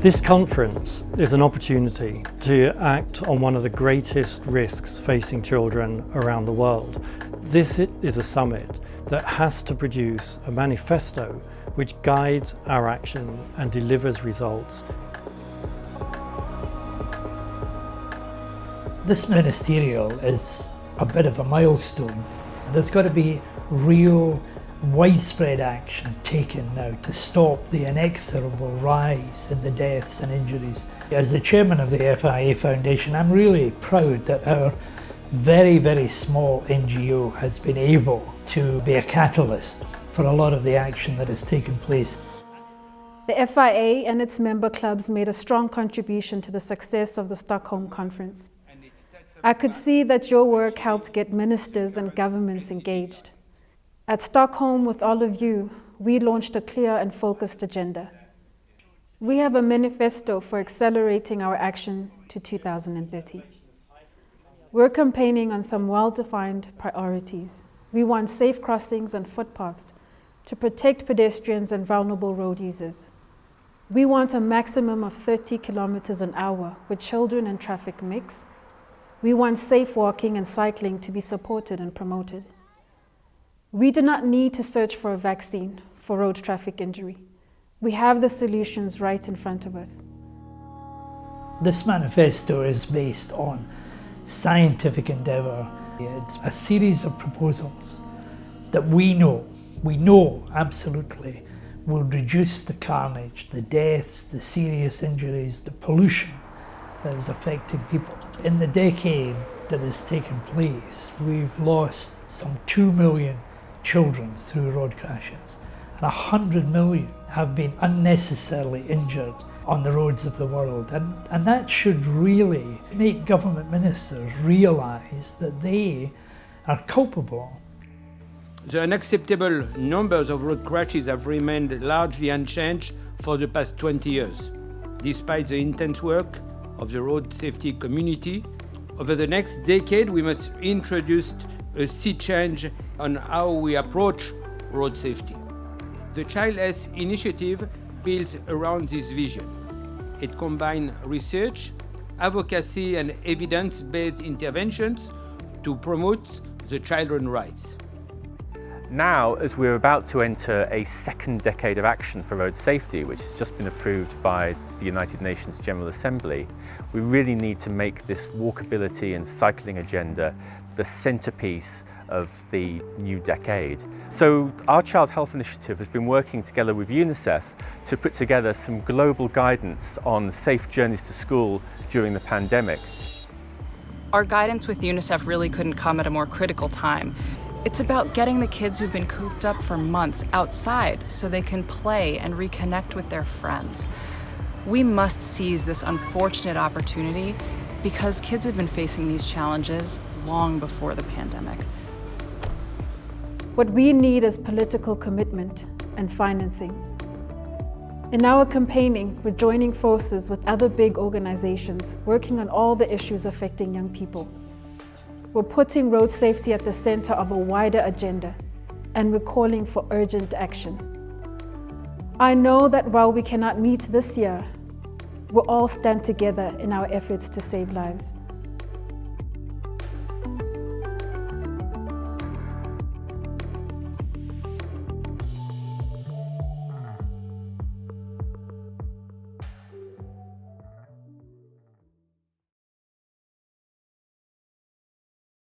This conference is an opportunity to act on one of the greatest risks facing children around the world. This is a summit that has to produce a manifesto which guides our action and delivers results. This ministerial is a bit of a milestone. There's got to be real widespread action taken now to stop the inexorable rise in the deaths and injuries. As the chairman of the FIA Foundation, I'm really proud that our very, very small NGO has been able to be a catalyst for a lot of the action that has taken place. The FIA and its member clubs made a strong contribution to the success of the Stockholm conference. I could see that your work helped get ministers and governments engaged. At Stockholm, with all of you, we launched a clear and focused agenda. We have a manifesto for accelerating our action to 2030. We're campaigning on some well-defined priorities. We want safe crossings and footpaths to protect pedestrians and vulnerable road users. We want a maximum of 30 kilometers an hour with children and traffic mix. We want safe walking and cycling to be supported and promoted. We do not need to search for a vaccine for road traffic injury. We have the solutions right in front of us. This manifesto is based on scientific endeavour. It's a series of proposals that we know absolutely will reduce the carnage, the deaths, the serious injuries, the pollution that is affecting people. In the decade that has taken place, we've lost some 2 million children through road crashes, and 100 million have been unnecessarily injured on the roads of the world, and that should really make government ministers realise that they are culpable. The unacceptable numbers of road crashes have remained largely unchanged for the past 20 years. Despite the intense work of the road safety community, over the next decade we must introduce a sea change on how we approach road safety. The Child Health Initiative builds around this vision. It combines research, advocacy and evidence-based interventions to promote the children's rights. Now, as we're about to enter a second decade of action for road safety, which has just been approved by the United Nations General Assembly, we really need to make this walkability and cycling agenda the centrepiece of the new decade. So our Child Health Initiative has been working together with UNICEF to put together some global guidance on safe journeys to school during the pandemic. Our guidance with UNICEF really couldn't come at a more critical time. It's about getting the kids who've been cooped up for months outside so they can play and reconnect with their friends. We must seize this unfortunate opportunity because kids have been facing these challenges long before the pandemic. What we need is political commitment and financing. In our campaigning, we're joining forces with other big organizations working on all the issues affecting young people. We're putting road safety at the center of a wider agenda, and we're calling for urgent action. I know that while we cannot meet this year, we'll all stand together in our efforts to save lives.